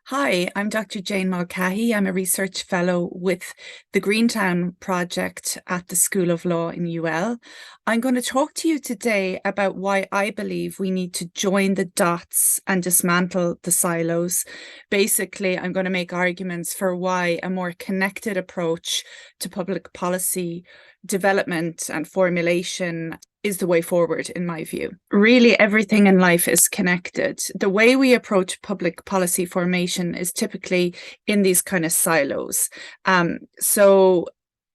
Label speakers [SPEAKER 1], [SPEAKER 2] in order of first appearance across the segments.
[SPEAKER 1] Hi, I'm Dr. Jane Mulcahy. I'm a research fellow with the Greentown Project at the School of Law in UL. I'm going to talk to you today about why I believe we need to join the dots and dismantle the silos. Basically, I'm going to make arguments for why a more connected approach to public policy development and formulation is the way forward, in my view. Really, everything in life is connected. The way we approach public policy formation is typically in these kind of silos. So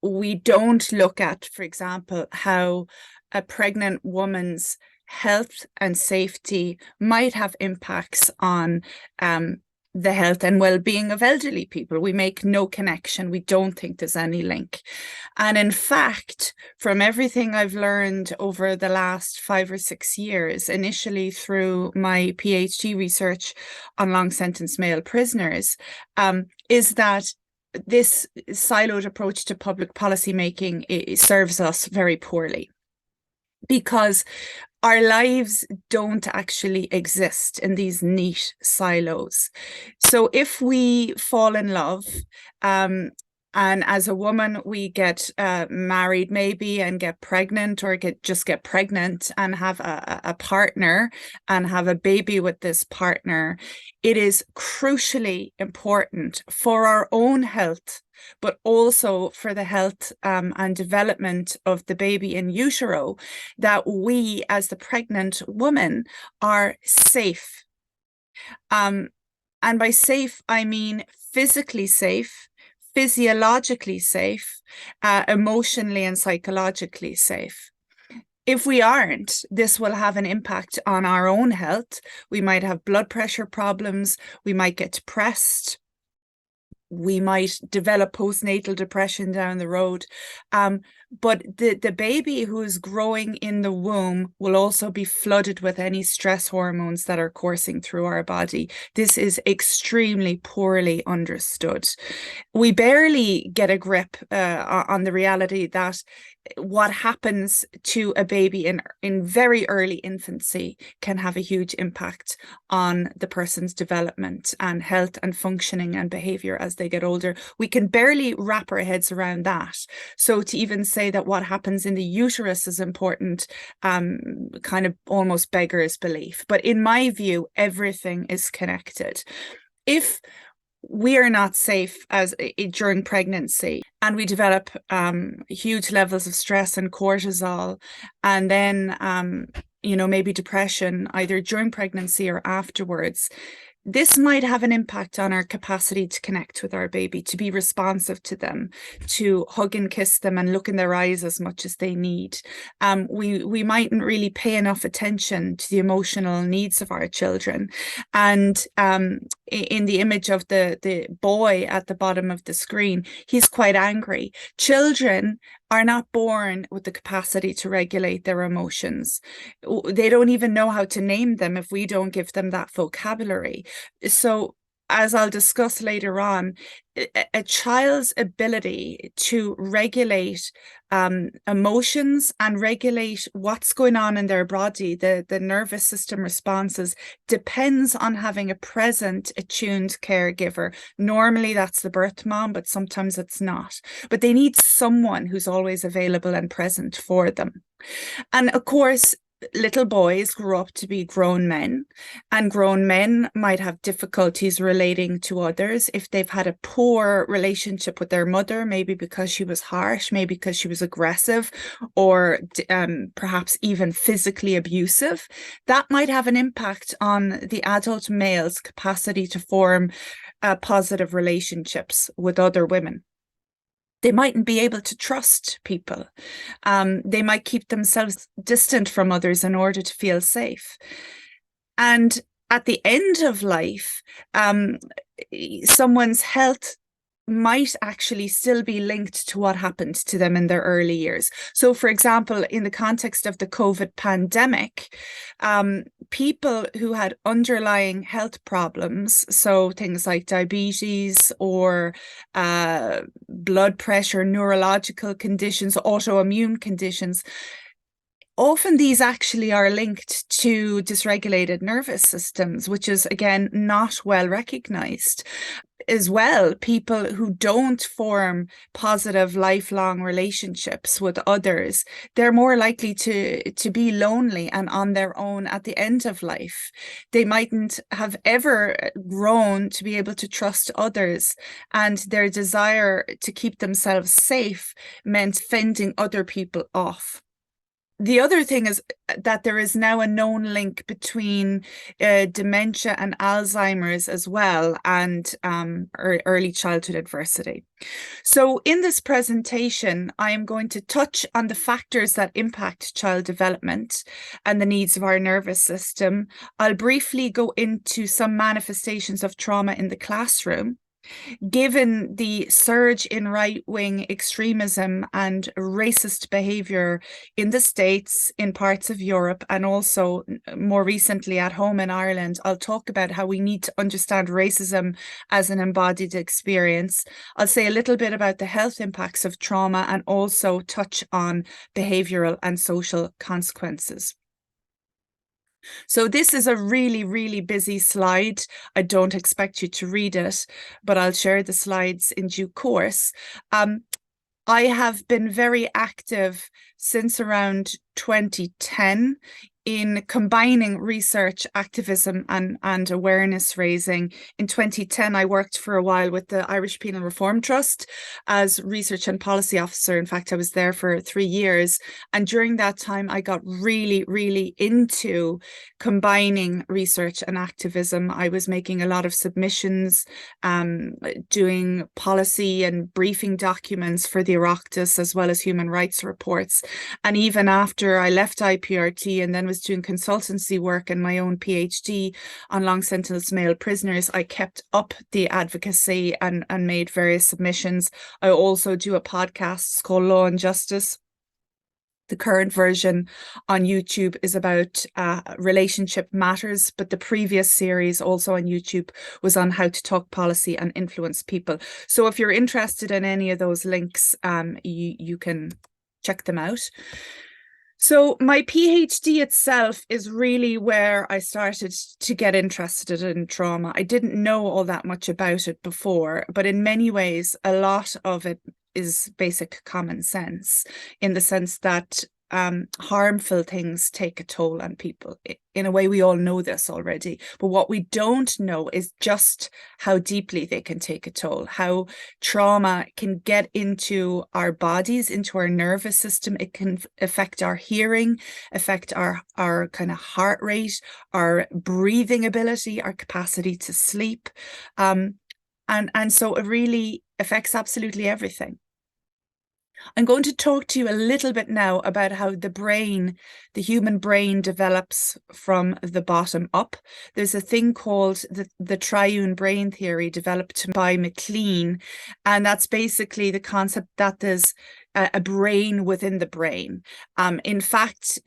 [SPEAKER 1] we don't look at, for example, how a pregnant woman's health and safety might have impacts on the health and well-being of elderly people. We make no connection. We don't think there's any link. And in fact, from everything I've learned over the last 5 or 6 years, initially through my PhD research on long sentence male prisoners, is that this siloed approach to public policy making serves us very poorly, because our lives don't actually exist in these neat silos. So if we fall in love, and as a woman, we get married maybe and get pregnant, or just get pregnant and have a partner and have a baby with this partner, it is crucially important for our own health, but also for the health and development of the baby in utero, that we, as the pregnant woman, are safe. And by safe, I mean physically safe, physiologically safe, emotionally and psychologically safe. If we aren't, this will have an impact on our own health. We might have blood pressure problems, we might get depressed, we might develop postnatal depression down the road. But the baby who is growing in the womb will also be flooded with any stress hormones that are coursing through our body. This is extremely poorly understood. We barely get a grip on the reality that what happens to a baby in very early infancy can have a huge impact on the person's development and health and functioning and behavior as they get older. We can barely wrap our heads around that. So to even say that what happens in the uterus is important kind of almost beggars belief. But in my view, everything is connected. If we are not safe during pregnancy, and we develop huge levels of stress and cortisol, and then maybe depression either during pregnancy or afterwards, this might have an impact on our capacity to connect with our baby, to be responsive to them, to hug and kiss them and look in their eyes as much as they need. We mightn't really pay enough attention to the emotional needs of our children. And in the image of the boy at the bottom of the screen, he's quite angry. Children are not born with the capacity to regulate their emotions. They don't even know how to name them if we don't give them that vocabulary. So, as I'll discuss later on, a child's ability to regulate emotions and regulate what's going on in their body, the nervous system responses, depends on having a present, attuned caregiver. Normally that's the birth mom, but sometimes it's not. But they need someone who's always available and present for them. And of course, little boys grow up to be grown men, and grown men might have difficulties relating to others if they've had a poor relationship with their mother, maybe because she was harsh, maybe because she was aggressive, or perhaps even physically abusive. That might have an impact on the adult male's capacity to form positive relationships with other women. They mightn't be able to trust people. They might keep themselves distant from others in order to feel safe. And at the end of life, someone's health might actually still be linked to what happened to them in their early years. So, for example, in the context of the COVID pandemic, people who had underlying health problems, so things like diabetes or blood pressure, neurological conditions, autoimmune conditions, Often these actually are linked to dysregulated nervous systems, which is, again, not well recognized. As well, people who don't form positive lifelong relationships with others, they're more likely to be lonely and on their own at the end of life. They mightn't have ever grown to be able to trust others, and their desire to keep themselves safe meant fending other people off. The other thing is that there is now a known link between dementia and Alzheimer's as well, and early childhood adversity. So in this presentation, I am going to touch on the factors that impact child development and the needs of our nervous system. I'll briefly go into some manifestations of trauma in the classroom. Given the surge in right-wing extremism and racist behaviour in the States, in parts of Europe, and also more recently at home in Ireland, I'll talk about how we need to understand racism as an embodied experience. I'll say a little bit about the health impacts of trauma and also touch on behavioural and social consequences. So this is a really, really busy slide. I don't expect you to read it, but I'll share the slides in due course. I have been very active since around 2010 in combining research, activism, and awareness raising. In 2010, I worked for a while with the Irish Penal Reform Trust as research and policy officer. In fact, I was there for 3 years. And during that time, I got really, really into combining research and activism. I was making a lot of submissions, doing policy and briefing documents for the Oireachtas, as well as human rights reports. And even after I left IPRT and then was doing consultancy work and my own PhD on long sentence male prisoners, I kept up the advocacy and made various submissions. I also do a podcast called Law and Justice. The current version on YouTube is about relationship matters, but the previous series also on YouTube was on how to talk policy and influence people. So if you're interested in any of those links, you can check them out. So my PhD itself is really where I started to get interested in trauma. I didn't know all that much about it before, but in many ways, a lot of it is basic common sense, in the sense that harmful things take a toll on people. In a way, we all know this already, but what we don't know is just how deeply they can take a toll, how trauma can get into our bodies, into our nervous system. It can affect our hearing, affect our kind of heart rate, our breathing ability, our capacity to sleep. And so it really affects absolutely everything. I'm going to talk to you a little bit now about how the brain, the human brain, develops from the bottom up. There's a thing called the triune brain theory developed by McLean, and that's basically the concept that there's a brain within the brain. In fact,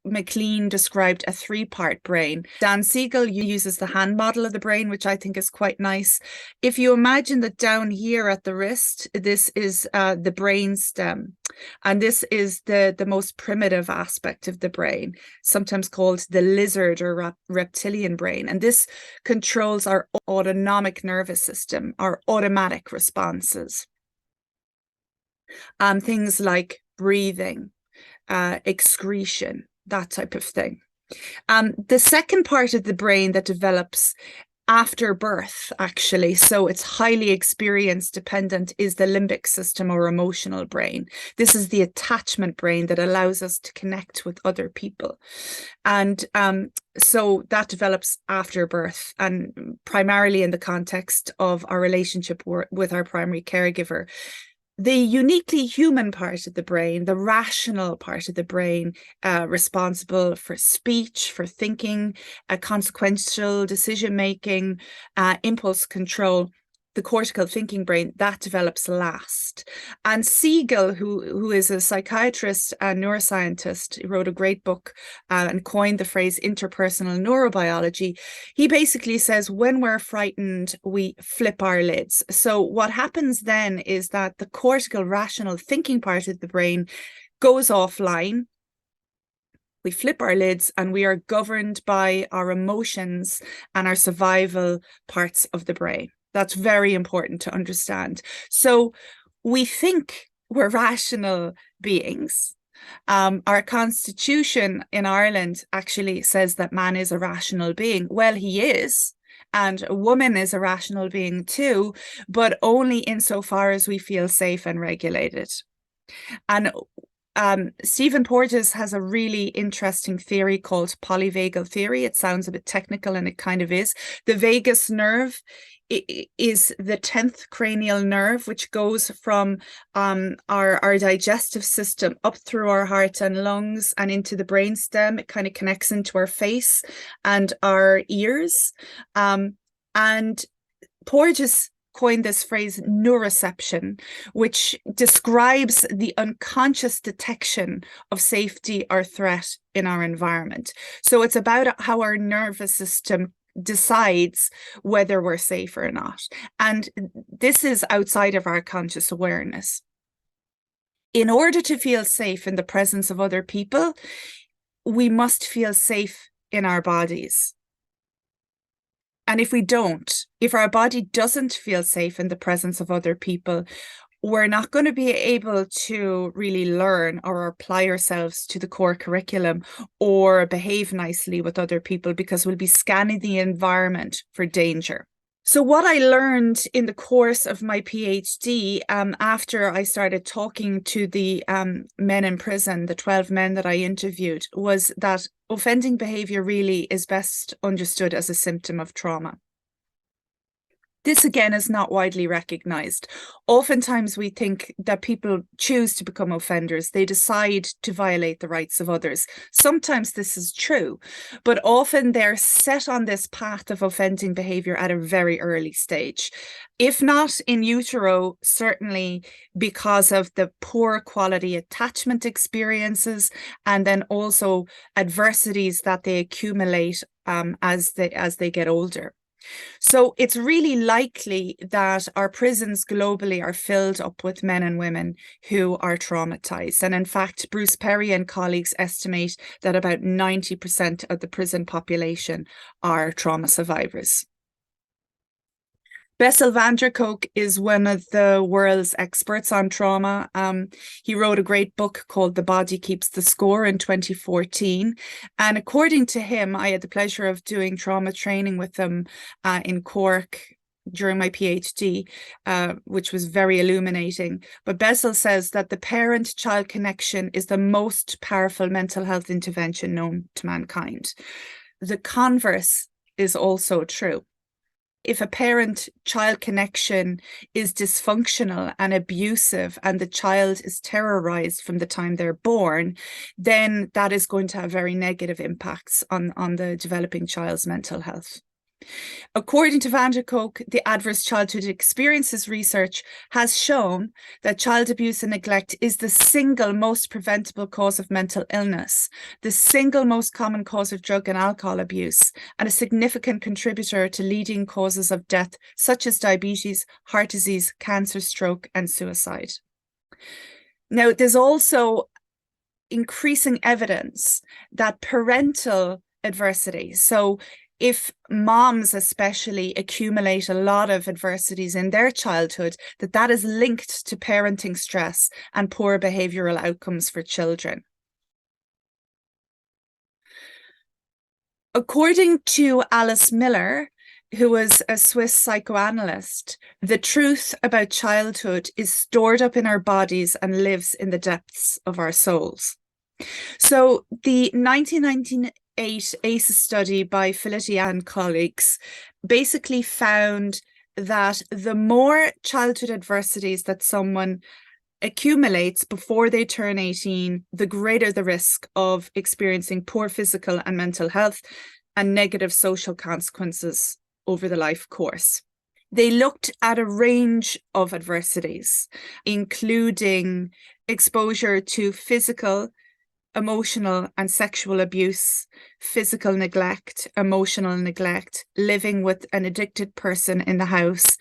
[SPEAKER 1] McLean described a 3-part brain. Dan Siegel uses the hand model of the brain, which I think is quite nice. If you imagine that down here at the wrist, this is the brain stem, and this is the most primitive aspect of the brain, sometimes called the lizard or reptilian brain. And this controls our autonomic nervous system, our automatic responses. Things like breathing, excretion, that type of thing. The second part of the brain that develops after birth, actually, so it's highly experience dependent, is the limbic system or emotional brain. This is the attachment brain that allows us to connect with other people. And so that develops after birth, and primarily in the context of our relationship with our primary caregiver. The uniquely human part of the brain, the rational part of the brain, responsible for speech, for thinking, consequential decision-making, impulse control, the cortical thinking brain, that develops last. And Siegel, who is a psychiatrist and neuroscientist, he wrote a great book and coined the phrase interpersonal neurobiology. He basically says when we're frightened, we flip our lids. So what happens then is that the cortical rational thinking part of the brain goes offline. We flip our lids and we are governed by our emotions and our survival parts of the brain. That's very important to understand. So we think we're rational beings. Our constitution in Ireland actually says that man is a rational being. Well, he is. And a woman is a rational being too, but only insofar as we feel safe and regulated. And Stephen Porges has a really interesting theory called polyvagal theory. It sounds a bit technical, and it kind of is. The vagus nerve is the 10th cranial nerve, which goes from our digestive system up through our heart and lungs and into the brainstem. It kind of connects into our face and our ears. And Porges coined this phrase neuroception, which describes the unconscious detection of safety or threat in our environment. So it's about how our nervous system decides whether we're safe or not. And this is outside of our conscious awareness. In order to feel safe in the presence of other people, we must feel safe in our bodies. And if we don't, if our body doesn't feel safe in the presence of other people, we're not going to be able to really learn or apply ourselves to the core curriculum or behave nicely with other people, because we'll be scanning the environment for danger. So what I learned in the course of my PhD, after I started talking to the men in prison, the 12 men that I interviewed, was that offending behaviour really is best understood as a symptom of trauma. This, again, is not widely recognised. Oftentimes we think that people choose to become offenders. They decide to violate the rights of others. Sometimes this is true, but often they're set on this path of offending behaviour at a very early stage. If not in utero, certainly because of the poor quality attachment experiences, and then also adversities that they accumulate as they get older. So it's really likely that our prisons globally are filled up with men and women who are traumatized. And in fact, Bruce Perry and colleagues estimate that about 90% of the prison population are trauma survivors. Bessel van der Kolk is one of the world's experts on trauma. He wrote a great book called The Body Keeps the Score in 2014. And according to him, I had the pleasure of doing trauma training with him in Cork during my PhD, which was very illuminating. But Bessel says that the parent-child connection is the most powerful mental health intervention known to mankind. The converse is also true. If a parent-child connection is dysfunctional and abusive and the child is terrorized from the time they're born, then that is going to have very negative impacts on the developing child's mental health. According to van der Kolk, the Adverse Childhood Experiences research has shown that child abuse and neglect is the single most preventable cause of mental illness, the single most common cause of drug and alcohol abuse, and a significant contributor to leading causes of death such as diabetes, heart disease, cancer, stroke, and suicide. Now, there's also increasing evidence that parental adversity, so if moms especially accumulate a lot of adversities in their childhood, that is linked to parenting stress and poor behavioural outcomes for children. According to Alice Miller, who was a Swiss psychoanalyst, the truth about childhood is stored up in our bodies and lives in the depths of our souls. So the 1998 ACEs study by Felitti and colleagues basically found that the more childhood adversities that someone accumulates before they turn 18, the greater the risk of experiencing poor physical and mental health and negative social consequences over the life course. They looked at a range of adversities, including exposure to physical, emotional, and sexual abuse, physical neglect, emotional neglect, living with an addicted person in the house,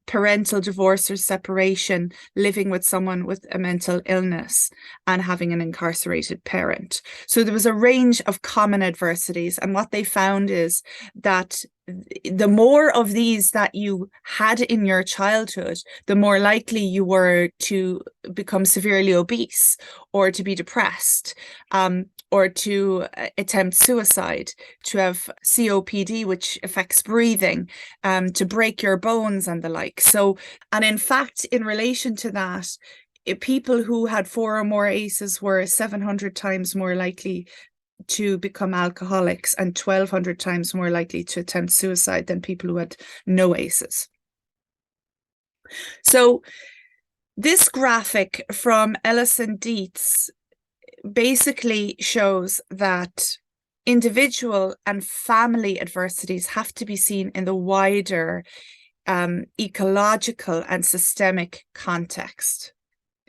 [SPEAKER 1] parental divorce or separation, living with someone with a mental illness, and having an incarcerated parent. So there was a range of common adversities. And what they found is that the more of these that you had in your childhood, the more likely you were to become severely obese or to be depressed, or to attempt suicide, to have COPD, which affects breathing, to break your bones and the like. So, and in fact, in relation to that, people who had 4 or more ACEs were 700 times more likely to become alcoholics and 1,200 times more likely to attempt suicide than people who had no ACEs. So this graphic from Ellis and Dietz basically shows that individual and family adversities have to be seen in the wider ecological and systemic context.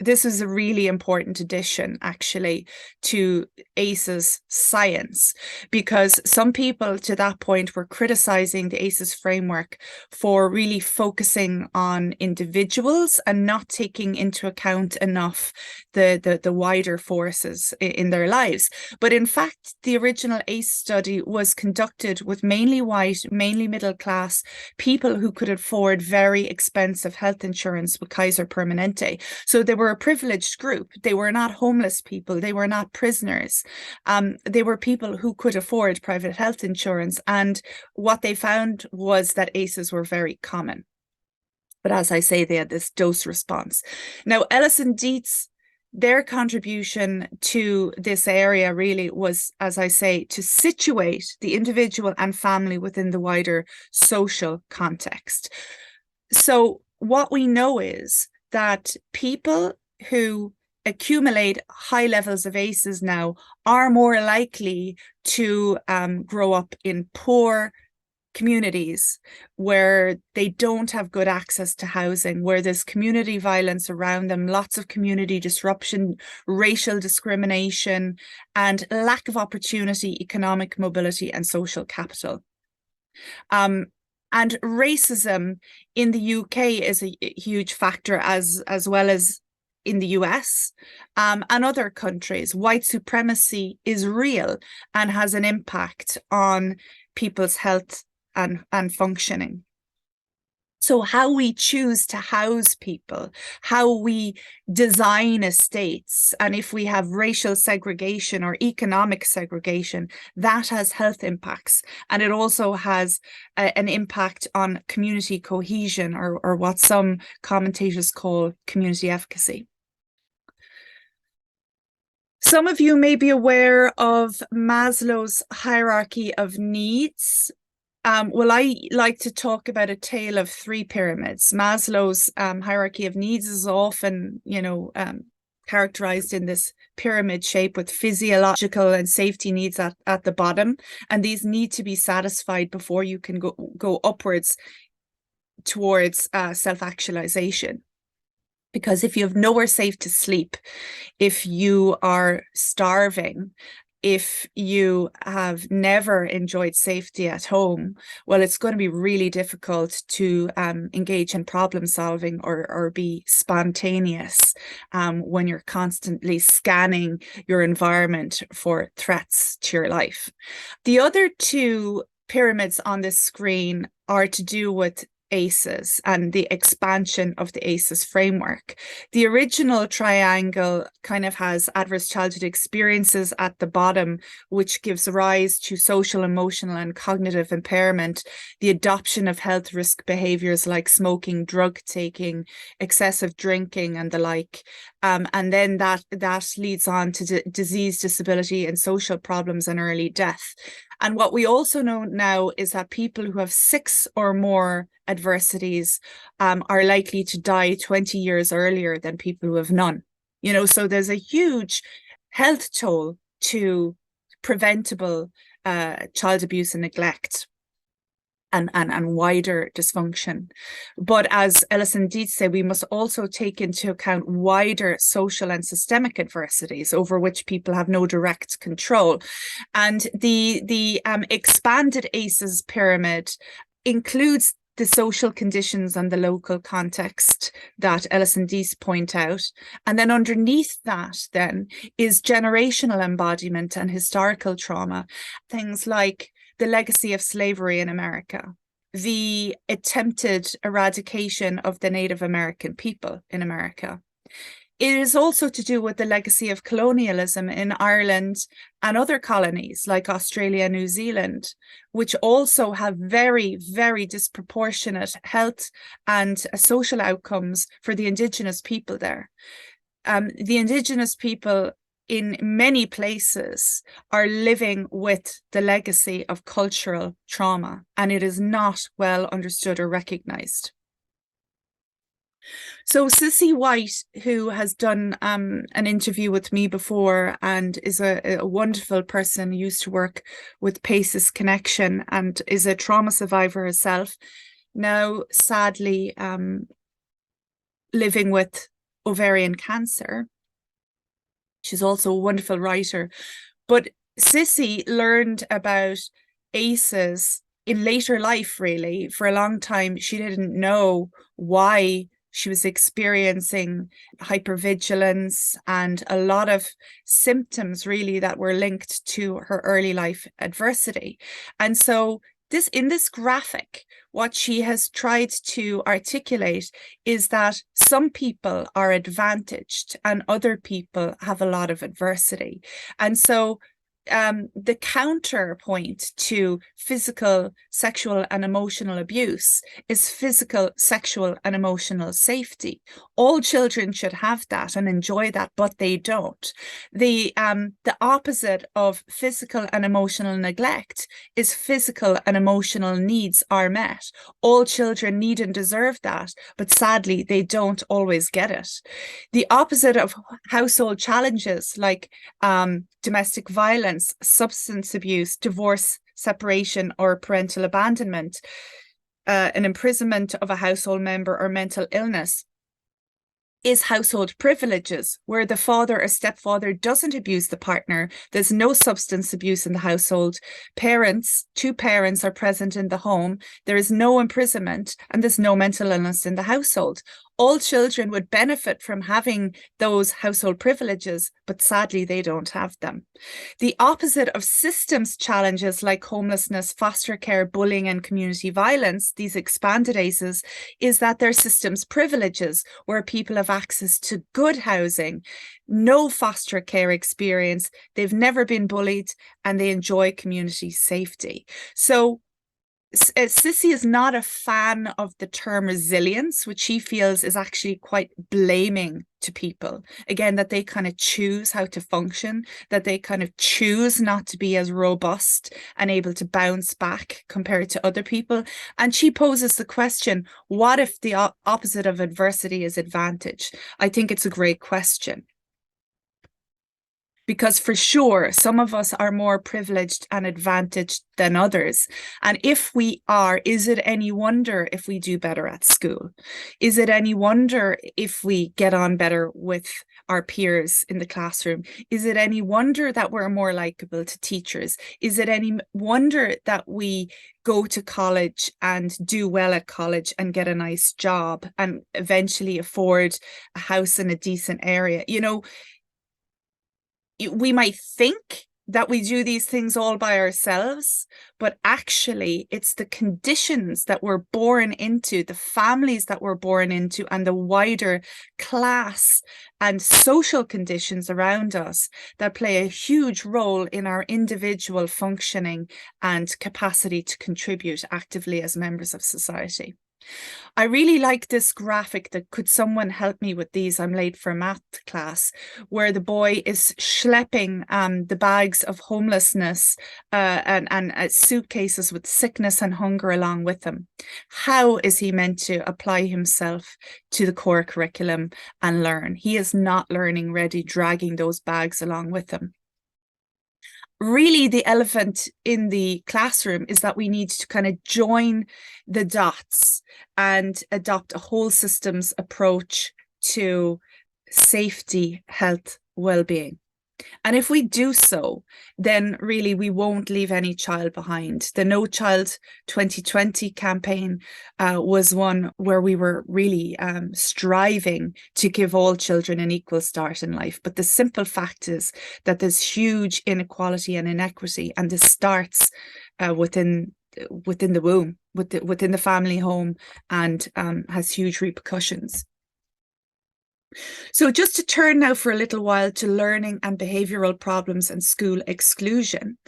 [SPEAKER 1] This is a really important addition, actually, to ACEs science, because some people to that point were criticizing the ACEs framework for really focusing on individuals and not taking into account enough the wider forces in their lives. But in fact, the original ACE study was conducted with mainly white, mainly middle class people who could afford very expensive health insurance with Kaiser Permanente. So they were a privileged group. They were not homeless people. They were not prisoners. They were people who could afford private health insurance. And what they found was that ACEs were very common. But as I say, they had this dose response. Now, Ellis and Dietz, their contribution to this area really was, as I say, to situate the individual and family within the wider social context. So what we know is that people who accumulate high levels of ACEs now are more likely to grow up in poor communities where they don't have good access to housing, where there's community violence around them, lots of community disruption, racial discrimination, and lack of opportunity, economic mobility, and social capital. And racism in the UK is a huge factor, as well as in the US and other countries. White supremacy is real and has an impact on people's health and functioning. So how we choose to house people, how we design estates, and if we have racial segregation or economic segregation, that has health impacts. And it also has an impact on community cohesion, or what some commentators call community efficacy. Some of you may be aware of Maslow's hierarchy of needs. Well, I like to talk about a tale of 3 pyramids. Maslow's hierarchy of needs is often, characterized in this pyramid shape with physiological and safety needs at the bottom. And these need to be satisfied before you can go upwards towards self-actualization. Because if you have nowhere safe to sleep, if you are starving, if you have never enjoyed safety at home, well, it's going to be really difficult to engage in problem solving or be spontaneous when you're constantly scanning your environment for threats to your life. The other 2 pyramids on this screen are to do with ACEs and the expansion of the ACEs framework. The original triangle kind of has adverse childhood experiences at the bottom, which gives rise to social, emotional, and cognitive impairment, the adoption of health risk behaviors like smoking, drug taking, excessive drinking, and the like. And then that leads on to disease, disability, and social problems and early death. And what we also know now is that people who have 6 or more adversities are likely to die 20 years earlier than people who have none. So there's a huge health toll to preventable child abuse and neglect. and wider dysfunction. But as Ellison Dietz say, we must also take into account wider social and systemic adversities over which people have no direct control. And the expanded ACEs pyramid includes the social conditions and the local context that Ellison Dietz point out. And then underneath that then is generational embodiment and historical trauma, things like the legacy of slavery in America, the attempted eradication of the Native American people in America. It is also to do with the legacy of colonialism in Ireland and other colonies like Australia and New Zealand, which also have very, very disproportionate health and social outcomes for the Indigenous people there. The Indigenous people in many places are living with the legacy of cultural trauma, and it is not well understood or recognized. So Cissy White, who has done an interview with me before and is a wonderful person, used to work with PACES Connection and is a trauma survivor herself, now sadly living with ovarian cancer. She's also a wonderful writer. But Cissy learned about ACEs in later life, really. For a long time, she didn't know why she was experiencing hypervigilance and a lot of symptoms, really, that were linked to her early life adversity. And so in this graphic, what she has tried to articulate is that some people are advantaged and other people have a lot of adversity. And so the counterpoint to physical, sexual, and emotional abuse is physical, sexual, and emotional safety. All children should have that and enjoy that, but they don't. The opposite of physical and emotional neglect is physical and emotional needs are met. All children need and deserve that, but sadly, they don't always get it. The opposite of household challenges like domestic violence, substance abuse, divorce, separation, or parental abandonment, an imprisonment of a household member, or mental illness, is household privileges, where the father or stepfather doesn't abuse the partner. There's no substance abuse in the household. Two parents are present in the home. There is no imprisonment and there's no mental illness in the household. All children would benefit from having those household privileges, but sadly, they don't have them. The opposite of systems challenges like homelessness, foster care, bullying, and community violence, these expanded ACEs, is that they're systems privileges where people have access to good housing, no foster care experience, they've never been bullied, and they enjoy community safety. So Cissy is not a fan of the term resilience, which she feels is actually quite blaming to people. Again, that they kind of choose how to function, that they kind of choose not to be as robust and able to bounce back compared to other people. And she poses the question, what if the opposite of adversity is advantage? I think it's a great question. Because for sure, some of us are more privileged and advantaged than others. And if we are, is it any wonder if we do better at school? Is it any wonder if we get on better with our peers in the classroom? Is it any wonder that we're more likable to teachers? Is it any wonder that we go to college and do well at college and get a nice job and eventually afford a house in a decent area? You know, we might think that we do these things all by ourselves, but actually it's the conditions that we're born into, the families that we're born into, and the wider class and social conditions around us that play a huge role in our individual functioning and capacity to contribute actively as members of society. I really like this graphic that could someone help me with these? I'm late for a math class, where the boy is schlepping the bags of homelessness and suitcases with sickness and hunger along with him. How is he meant to apply himself to the core curriculum and learn? He is not learning ready, dragging those bags along with him. really the elephant in the classroom is that we need to kind of join the dots and adopt a whole systems approach to safety, health, well-being. And if we do so, then really we won't leave any child behind. The No Child 2020 campaign was one where we were really striving to give all children an equal start in life. But the simple fact is that there's huge inequality and inequity, and this starts within the womb, within the family home, and has huge repercussions. So just to turn now for a little while to learning and behavioural problems and school exclusion.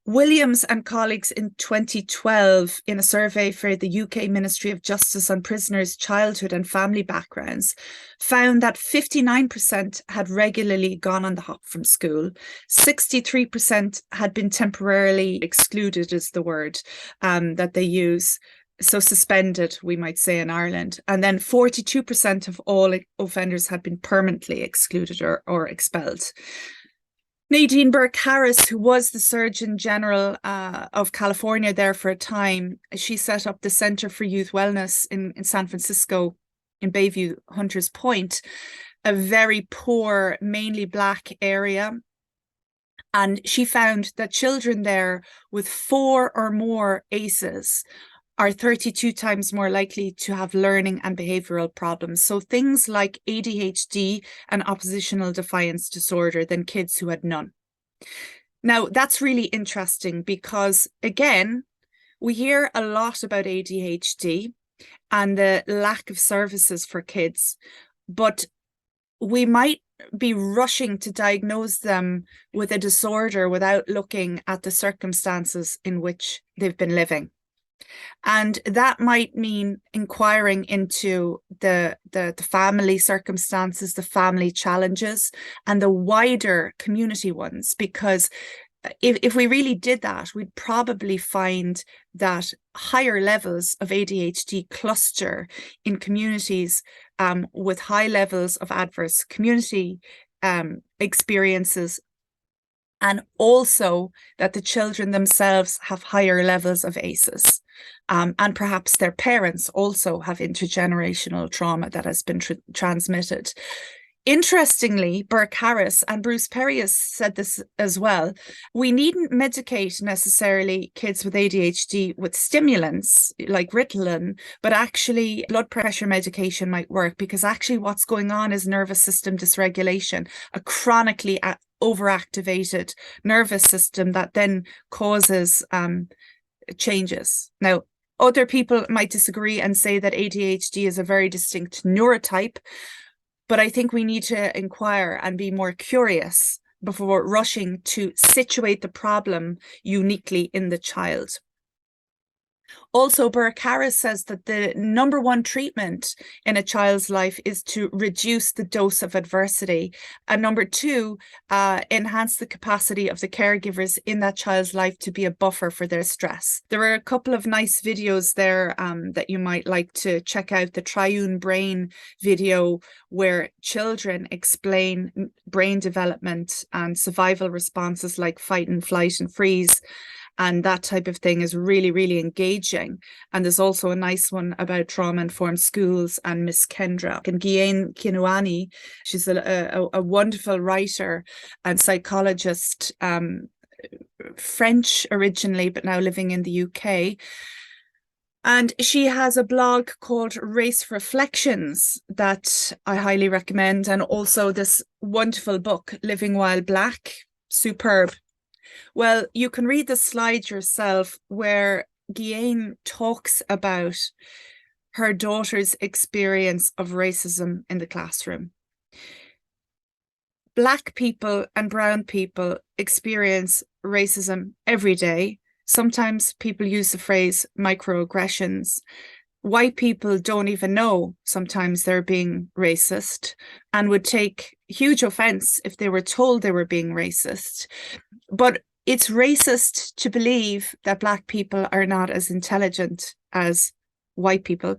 [SPEAKER 1] Williams and colleagues in 2012, in a survey for the UK Ministry of Justice on prisoners' childhood and family backgrounds, found that 59% had regularly gone on the hop from school, 63% had been temporarily excluded, is the word that they use. So suspended, we might say, in Ireland. And then 42% of all offenders had been permanently excluded or expelled. Nadine Burke-Harris, who was the Surgeon General of California there for a time, she set up the Center for Youth Wellness in San Francisco, in Bayview, Hunters Point, a very poor, mainly Black area. And she found that children there with 4 or more ACEs are 32 times more likely to have learning and behavioural problems. So things like ADHD and oppositional defiance disorder than kids who had none. Now, that's really interesting because, again, we hear a lot about ADHD and the lack of services for kids, but we might be rushing to diagnose them with a disorder without looking at the circumstances in which they've been living. And that might mean inquiring into the family circumstances, the family challenges, and the wider community ones, because if we really did that, we'd probably find that higher levels of ADHD cluster in communities with high levels of adverse community experiences, and also that the children themselves have higher levels of ACEs. And perhaps their parents also have intergenerational trauma that has been transmitted. Interestingly, Burke-Harris and Bruce Perry has said this as well. We needn't medicate necessarily kids with ADHD with stimulants like Ritalin, but actually blood pressure medication might work, because actually what's going on is nervous system dysregulation, a chronically overactivated nervous system that then causes changes. Now, other people might disagree and say that ADHD is a very distinct neurotype, but I think we need to inquire and be more curious before rushing to situate the problem uniquely in the child. Also, Burke-Harris says that the number one treatment in a child's life is to reduce the dose of adversity. And number two, enhance the capacity of the caregivers in that child's life to be a buffer for their stress. There are a couple of nice videos there that you might like to check out. The Triune Brain video, where children explain brain development and survival responses like fight and flight and freeze. And that type of thing is really, really engaging. And there's also a nice one about trauma-informed schools and Miss Kendra. And Jane Mulcahy, she's a wonderful writer and psychologist, French originally, but now living in the UK. And she has a blog called Race Reflections that I highly recommend. And also this wonderful book, Living While Black, superb. Well, you can read the slide yourself, where Jane talks about her daughter's experience of racism in the classroom. Black people and brown people experience racism every day. Sometimes people use the phrase microaggressions. White people don't even know sometimes they're being racist and would take huge offense if they were told they were being racist. But it's racist to believe that Black people are not as intelligent as white people.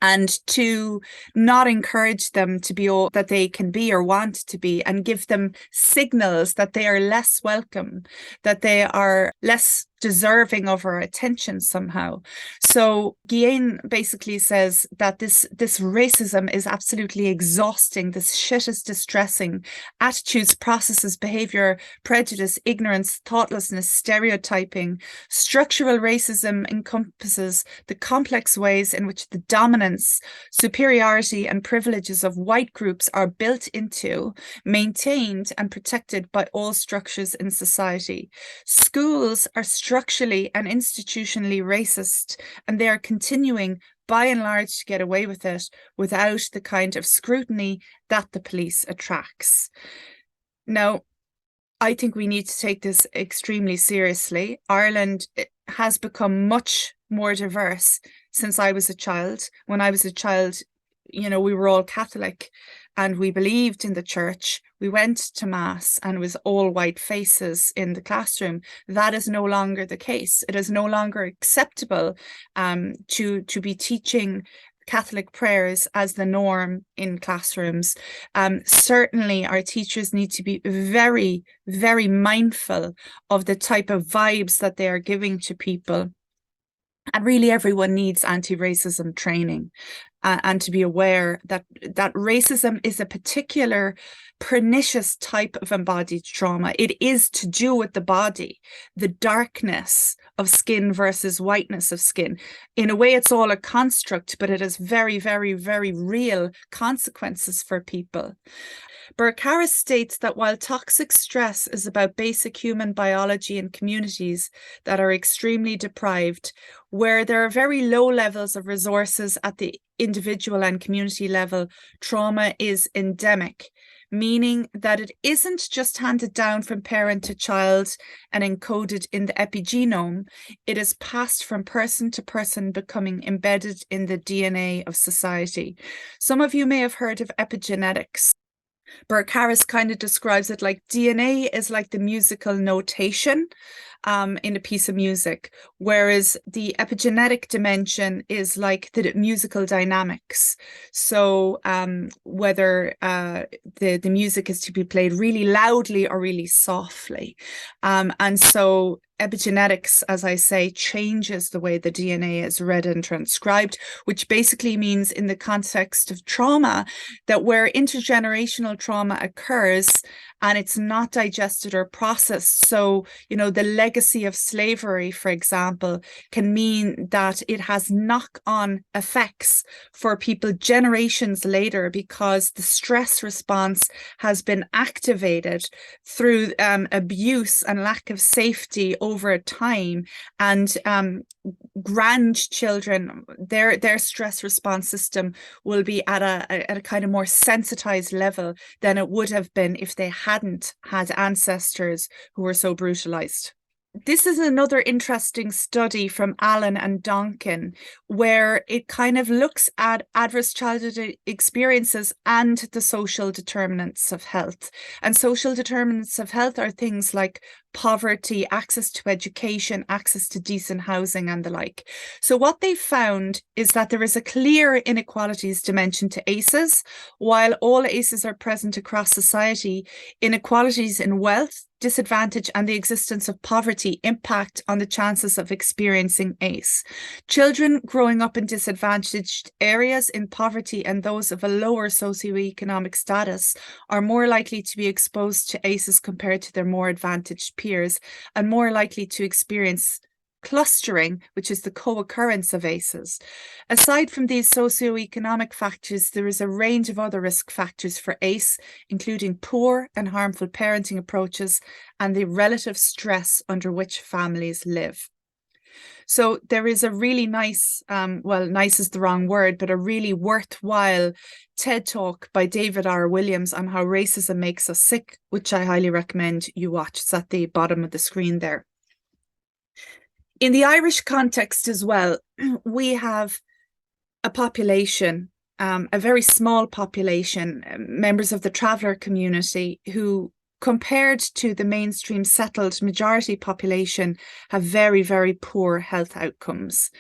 [SPEAKER 1] and to not encourage them to be all that they can be or want to be, and give them signals that they are less welcome, that they are less deserving of our attention somehow. So Guillen basically says that this racism is absolutely exhausting. This shit is distressing. Attitudes, processes, behavior, prejudice, ignorance, thoughtlessness, stereotyping. Structural racism encompasses the complex ways in which the dominance, superiority, and privileges of white groups are built into, maintained, and protected by all structures in society. Schools are structurally and institutionally racist, and they are continuing by and large to get away with it without the kind of scrutiny that the police attracts. Now, I think we need to take this extremely seriously. Ireland has become much more diverse since I was a child. When I was a child, we were all Catholic and we believed in the church. We went to mass and it was all white faces in the classroom. That is no longer the case. It is no longer acceptable to be teaching Catholic prayers as the norm in classrooms. Certainly our teachers need to be very, very mindful of the type of vibes that they are giving to people. And really everyone needs anti-racism training, and to be aware that racism is a particular pernicious type of embodied trauma. It is to do with the body, the darkness of skin versus whiteness of skin. In a way, it's all a construct, but it has very, very, very real consequences for people. Burke Harris states that while toxic stress is about basic human biology in communities that are extremely deprived, where there are very low levels of resources at the individual and community level, trauma is endemic, meaning that it isn't just handed down from parent to child and encoded in the epigenome. It is passed from person to person, becoming embedded in the DNA of society. Some of you may have heard of epigenetics. Burke Harris kind of describes it like DNA is like the musical notation in a piece of music, whereas the epigenetic dimension is like the musical dynamics. So whether the music is to be played really loudly or really softly. And so epigenetics, as I say, changes the way the DNA is read and transcribed, which basically means in the context of trauma, that where intergenerational trauma occurs and it's not digested or processed. So, the legacy of slavery, for example, can mean that it has knock-on effects for people generations later, because the stress response has been activated through abuse and lack of safety over time. And grandchildren, their stress response system will be at a kind of more sensitized level than it would have been if they hadn't had ancestors who were so brutalized. This is another interesting study from Allen and Donkin, where it kind of looks at adverse childhood experiences and the social determinants of health. And social determinants of health are things like poverty, access to education, access to decent housing, and the like. So what they found is that there is a clear inequalities dimension to ACEs. While all ACEs are present across society, inequalities in wealth, disadvantage, and the existence of poverty impact on the chances of experiencing ACE. Children growing up in disadvantaged areas, in poverty, and those of a lower socioeconomic status are more likely to be exposed to ACEs compared to their more advantaged peers, and more likely to experience clustering, which is the co-occurrence of ACEs. Aside from these socioeconomic factors, there is a range of other risk factors for ACE, including poor and harmful parenting approaches and the relative stress under which families live. So there is a really nice, well, nice is the wrong word, but a really worthwhile TED Talk by David R. Williams on how racism makes us sick, which I highly recommend you watch. It's at the bottom of the screen there. In the Irish context as well, we have a population, a very small population, members of the traveller community, who, compared to the mainstream settled majority population, have very, very poor health outcomes.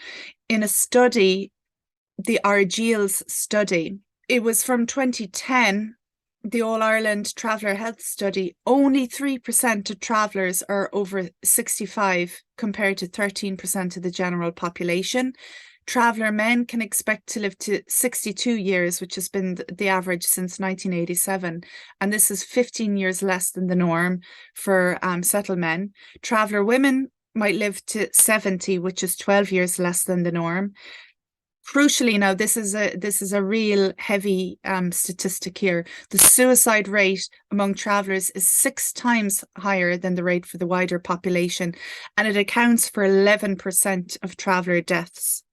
[SPEAKER 1] In a study the Argyll's study. It was from 2010, the All Ireland Traveller Health Study. Only 3% of travellers are over 65 compared to 13% of the general population. Traveller men can expect to live to 62 years, which has been the average since 1987. And this is 15 years less than the norm for settled men. Traveller women might live to 70, which is 12 years less than the norm. Crucially, now this is a real heavy statistic here. The suicide rate among travellers is 6 times higher than the rate for the wider population, and it accounts for 11% of traveller deaths.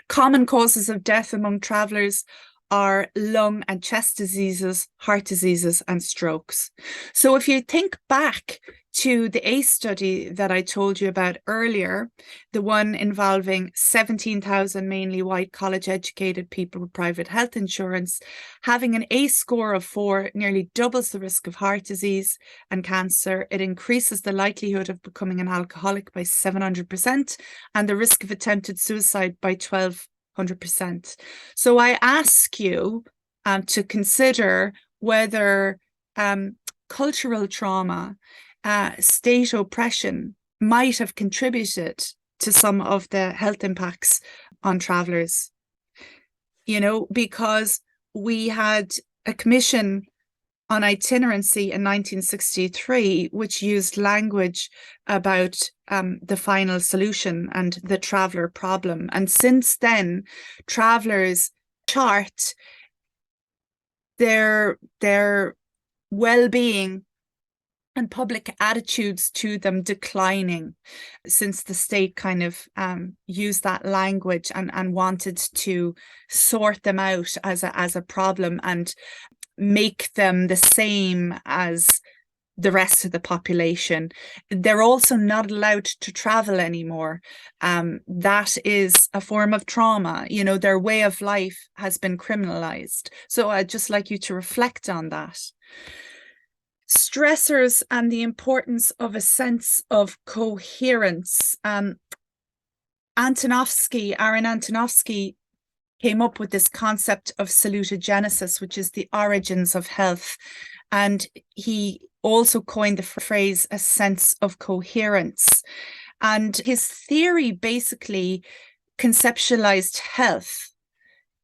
[SPEAKER 1] Common causes of death among travellers are lung and chest diseases, heart diseases, and strokes. So if you think back to the ACE study that I told you about earlier, the one involving 17,000 mainly white college-educated people with private health insurance, having an ACE score of 4 nearly doubles the risk of heart disease and cancer. It increases the likelihood of becoming an alcoholic by 700% and the risk of attempted suicide by 1,200%. So I ask you to consider whether cultural trauma, state oppression might have contributed to some of the health impacts on travellers. You know, because we had a commission on itinerancy in 1963, which used language about the final solution and the traveller problem. And since then, travellers chart their well-being and public attitudes to them declining since the state kind of used that language and wanted to sort them out as a problem and make them the same as the rest of the population. They're also not allowed to travel anymore. That is a form of trauma. You know, their way of life has been criminalized. So I'd just like you to reflect on that. Stressors and the importance of a sense of coherence. Aaron Antonovsky came up with this concept of salutogenesis, which is the origins of health. And he also coined the phrase a sense of coherence. And his theory basically conceptualized health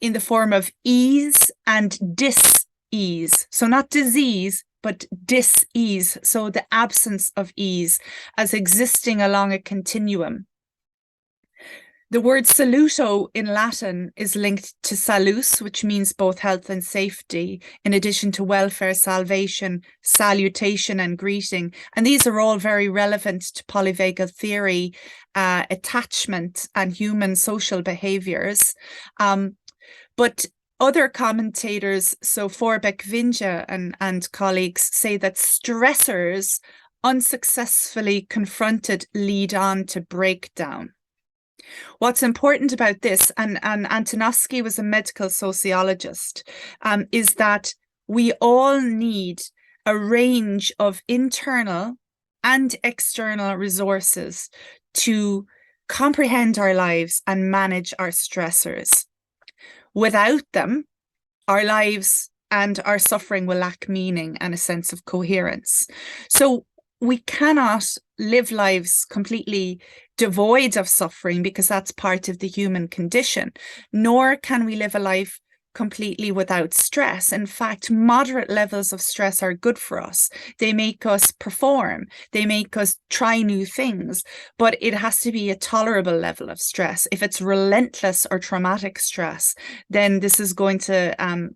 [SPEAKER 1] in the form of ease and dis-ease. So not disease, but dis-ease. So the absence of ease as existing along a continuum. The word saluto in Latin is linked to salus, which means both health and safety, in addition to welfare, salvation, salutation, and greeting. And these are all very relevant to polyvagal theory, attachment, and human social behaviors. But other commentators, so Forbeck-Vinja and colleagues, say that stressors unsuccessfully confronted lead on to breakdown. What's important about this, and Antonovsky was a medical sociologist, is that we all need a range of internal and external resources to comprehend our lives and manage our stressors. Without them, our lives and our suffering will lack meaning and a sense of coherence. So we cannot live lives completely devoid of suffering because that's part of the human condition, nor can we live a life completely without stress. In fact, moderate levels of stress are good for us. They make us perform, they make us try new things, but it has to be a tolerable level of stress. If it's relentless or traumatic stress, then this is going to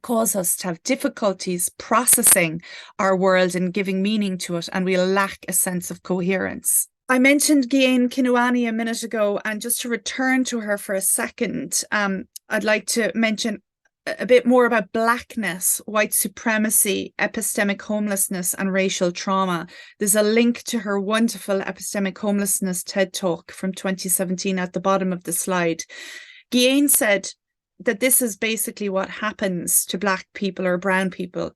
[SPEAKER 1] cause us to have difficulties processing our world and giving meaning to it, and we'll lack a sense of coherence. I mentioned Jane Mulcahy a minute ago, and just to return to her for a second, I'd like to mention a bit more about Blackness, white supremacy, epistemic homelessness, and racial trauma. There's a link to her wonderful Epistemic Homelessness TED Talk from 2017 at the bottom of the slide. Jane said that this is basically what happens to Black people or brown people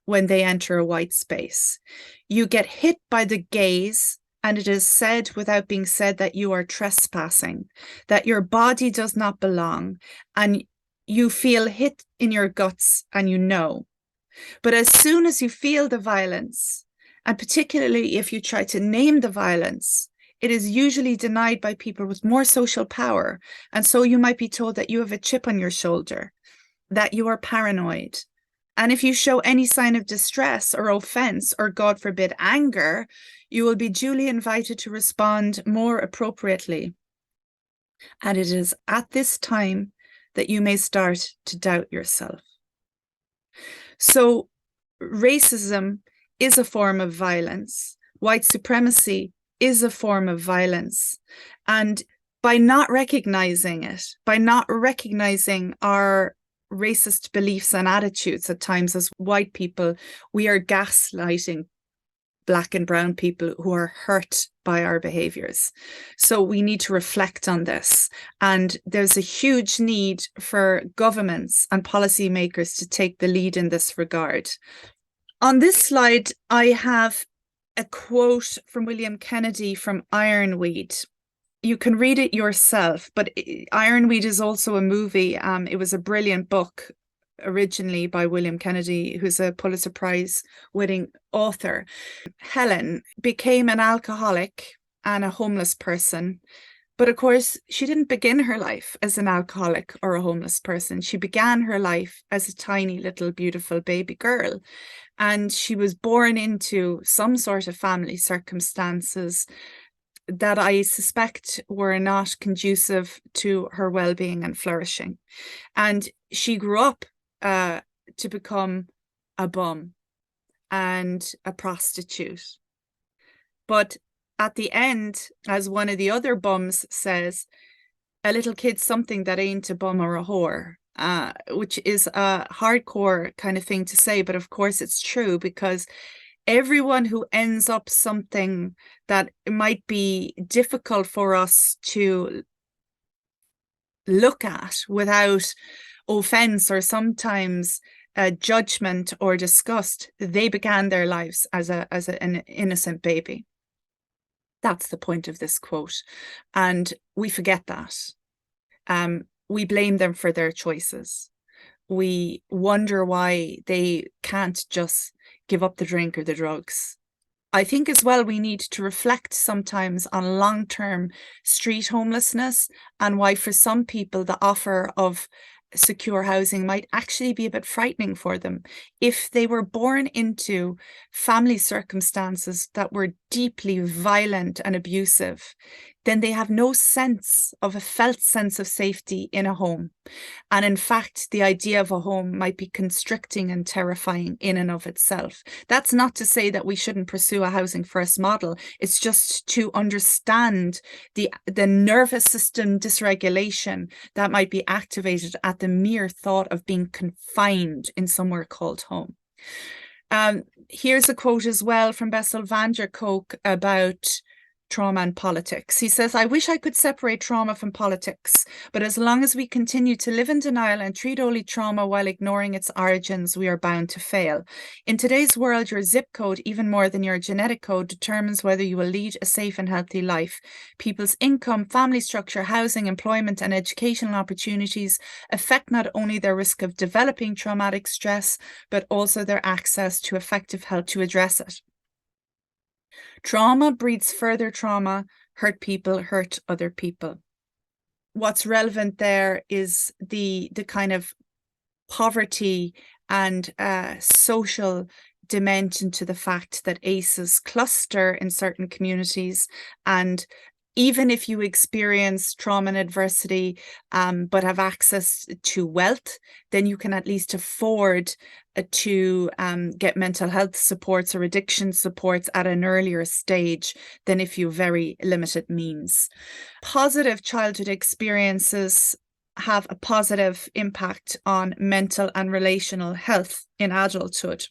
[SPEAKER 1] when they enter a white space. You get hit by the gaze and it is said without being said that you are trespassing, that your body does not belong, and you feel hit in your guts and you know. But as soon as you feel the violence, and particularly if you try to name the violence, it is usually denied by people with more social power. And so you might be told that you have a chip on your shoulder, that you are paranoid. And if you show any sign of distress or offense, or God forbid, anger, you will be duly invited to respond more appropriately. And it is at this time that you may start to doubt yourself. So racism is a form of violence. White supremacy is a form of violence. And by not recognizing it, by not recognizing our racist beliefs and attitudes at times as white people, we are gaslighting Black and brown people who are hurt by our behaviours. So we need to reflect on this. And there's a huge need for governments and policymakers to take the lead in this regard. On this slide, I have a quote from William Kennedy from Ironweed. You can read it yourself, but Ironweed is also a movie. It was a brilliant book originally by William Kennedy, who's a Pulitzer Prize winning author. Helen became an alcoholic and a homeless person. But of course, she didn't begin her life as an alcoholic or a homeless person. She began her life as a tiny little beautiful baby girl. And she was born into some sort of family circumstances that I suspect were not conducive to her well-being and flourishing. And she grew up to become a bum and a prostitute. But at the end, as one of the other bums says, a little kid's something that ain't a bum or a whore, which is a hardcore kind of thing to say. But of course it's true, because everyone who ends up something that might be difficult for us to look at without offense or sometimes judgment or disgust, they began their lives as an innocent baby. That's the point of this quote. And we forget that. We blame them for their choices. We wonder why they can't just give up the drink or the drugs. I think as well, we need to reflect sometimes on long-term street homelessness and why for some people the offer of secure housing might actually be a bit frightening for them. If they were born into family circumstances that were deeply violent and abusive, then they have no sense of a felt sense of safety in a home. And in fact, the idea of a home might be constricting and terrifying in and of itself. That's not to say that we shouldn't pursue a housing first model. It's just to understand the nervous system dysregulation that might be activated at the mere thought of being confined in somewhere called home. Here's a quote as well from Bessel van der Kolk about trauma and politics. He says, "I wish I could separate trauma from politics, but as long as we continue to live in denial and treat only trauma while ignoring its origins, we are bound to fail. In today's world, your zip code, even more than your genetic code, determines whether you will lead a safe and healthy life. People's income, family structure, housing, employment, and educational opportunities affect not only their risk of developing traumatic stress, but also their access to effective help to address it. Trauma breeds further trauma. Hurt people hurt other people." What's relevant there is the kind of poverty and social dimension to the fact that ACEs cluster in certain communities. And even if you experience trauma and adversity, but have access to wealth, then you can at least afford to get mental health supports or addiction supports at an earlier stage than if you have very limited means. Positive childhood experiences have a positive impact on mental and relational health in adulthood.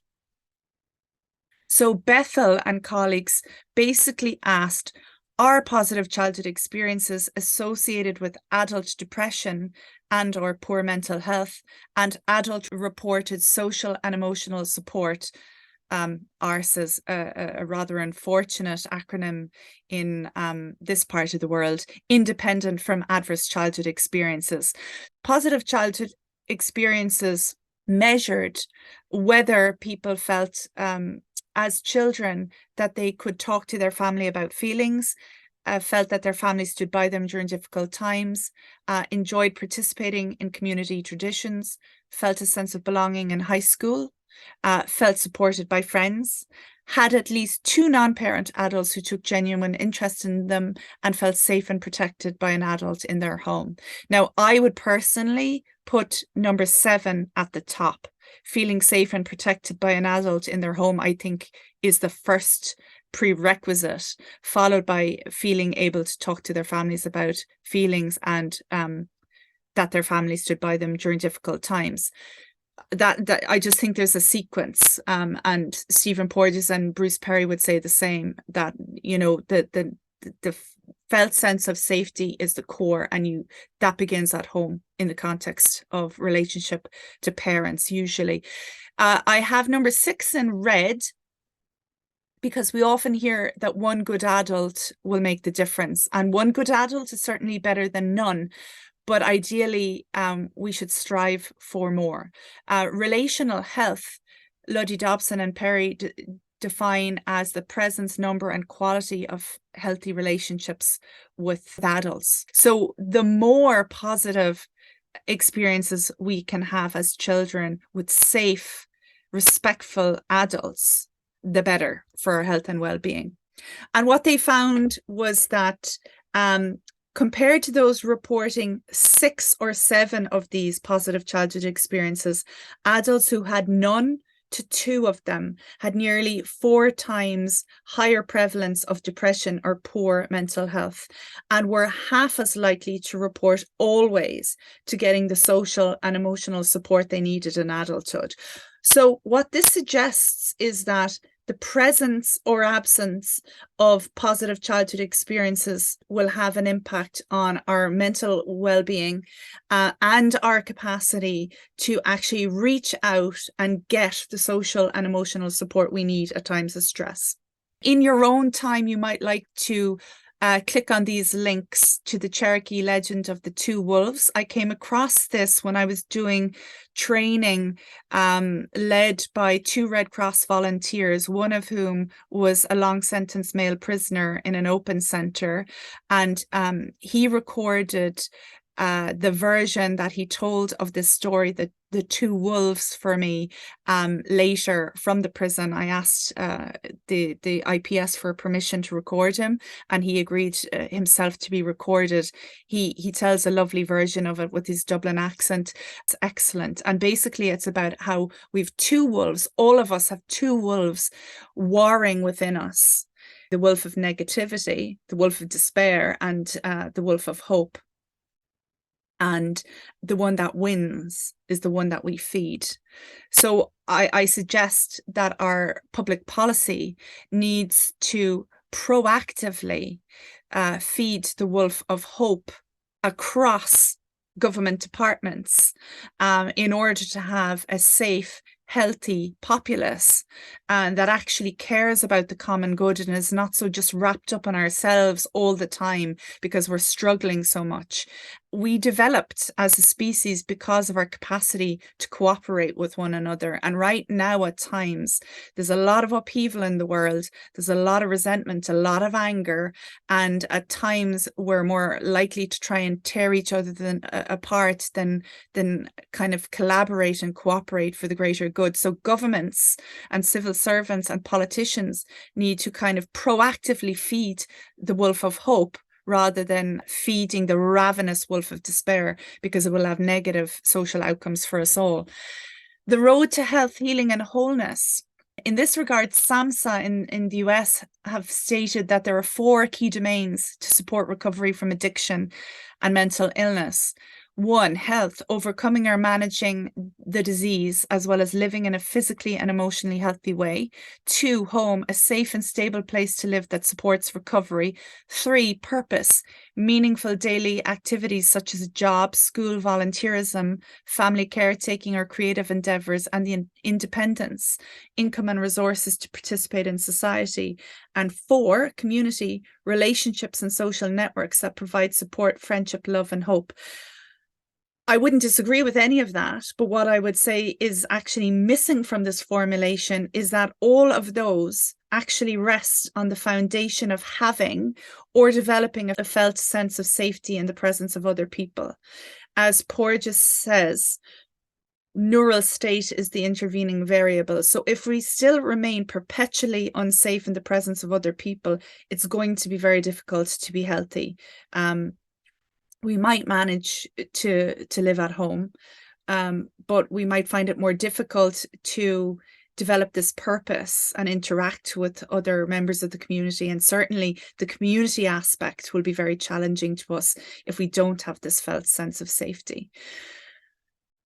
[SPEAKER 1] So Bethel and colleagues basically asked, are positive childhood experiences associated with adult depression and or poor mental health and adult reported social and emotional support ARS is a rather unfortunate acronym in this part of the world, independent from adverse childhood experiences. Positive childhood experiences measured whether people felt as children that they could talk to their family about feelings, felt that their family stood by them during difficult times, enjoyed participating in community traditions, felt a sense of belonging in high school, felt supported by friends, had at least 2 non-parent adults who took genuine interest in them, and felt safe and protected by an adult in their home. Now, I would personally put number 7 at the top. Feeling safe and protected by an adult in their home, I think, is the first prerequisite, followed by feeling able to talk to their families about feelings and that their family stood by them during difficult times. That I just think there's a sequence, and Stephen Porges and Bruce Perry would say the same, that, you know, the felt sense of safety is the core, and that begins at home in the context of relationship to parents usually. I have number 6 in red, because we often hear that one good adult will make the difference, and one good adult is certainly better than none. But ideally, we should strive for more. Relational health, Luddy Dobson and Perry define as the presence, number, and quality of healthy relationships with adults. So the more positive experiences we can have as children with safe, respectful adults, the better for our health and well-being. And what they found was that compared to those reporting 6 or 7 of these positive childhood experiences, adults who had none to 2 of them had nearly 4 times higher prevalence of depression or poor mental health, and were half as likely to report always to getting the social and emotional support they needed in adulthood. So what this suggests is that the presence or absence of positive childhood experiences will have an impact on our mental well-being and our capacity to actually reach out and get the social and emotional support we need at times of stress. In your own time, you might like to click on these links to the Cherokee legend of the 2 wolves. I came across this when I was doing training led by 2 Red Cross volunteers, one of whom was a long sentence male prisoner in an open centre, and he recorded the version that he told of this story, the 2 wolves, for me later from the prison. I asked the IPS for permission to record him, and he agreed himself to be recorded. He tells a lovely version of it with his Dublin accent. It's excellent. And basically it's about how we've 2 wolves, all of us have 2 wolves warring within us. The wolf of negativity, the wolf of despair, and the wolf of hope. And the one that wins is the one that we feed. So I suggest that our public policy needs to proactively feed the wolf of hope across government departments in order to have a safe, healthy populace that actually cares about the common good and is not so just wrapped up in ourselves all the time because we're struggling so much. We developed as a species because of our capacity to cooperate with one another. And right now, at times, there's a lot of upheaval in the world. There's a lot of resentment, a lot of anger. And at times, we're more likely to try and tear each other apart than kind of collaborate and cooperate for the greater good. So governments and civil servants and politicians need to kind of proactively feed the wolf of hope, rather than feeding the ravenous wolf of despair, because it will have negative social outcomes for us all. The road to health, healing, and wholeness. In this regard, SAMHSA in the US have stated that there are 4 key domains to support recovery from addiction and mental illness. One, health, overcoming or managing the disease, as well as living in a physically and emotionally healthy way. Two, home, a safe and stable place to live that supports recovery. Three, purpose, meaningful daily activities such as a job, school, volunteerism, family caretaking, or creative endeavors, and the independence, income, and resources to participate in society. And four, community, relationships, and social networks that provide support, friendship, love, and hope. I wouldn't disagree with any of that, but what I would say is actually missing from this formulation is that all of those actually rest on the foundation of having or developing a felt sense of safety in the presence of other people. As Porges says, neural state is the intervening variable. So if we still remain perpetually unsafe in the presence of other people, it's going to be very difficult to be healthy. We might manage to live at home, but we might find it more difficult to develop this purpose and interact with other members of the community. And certainly the community aspect will be very challenging to us if we don't have this felt sense of safety.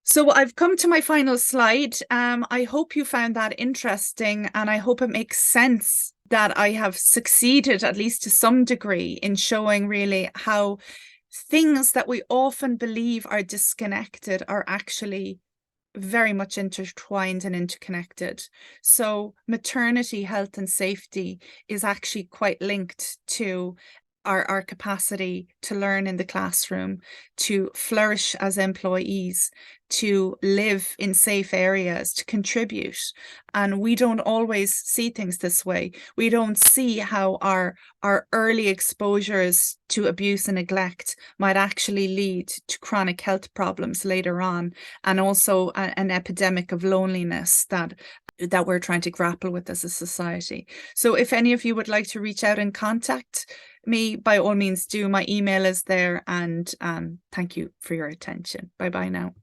[SPEAKER 1] So I've come to my final slide. I hope you found that interesting, and I hope it makes sense that I have succeeded, at least to some degree, in showing really how things that we often believe are disconnected are actually very much intertwined and interconnected. So maternity health and safety is actually quite linked to our capacity to learn in the classroom, to flourish as employees, to live in safe areas, to contribute. And we don't always see things this way. We don't see how our early exposures to abuse and neglect might actually lead to chronic health problems later on, and also an epidemic of loneliness that we're trying to grapple with as a society. So if any of you would like to reach out and contact me, by all means do. My email is there, and thank you for your attention. Bye bye now.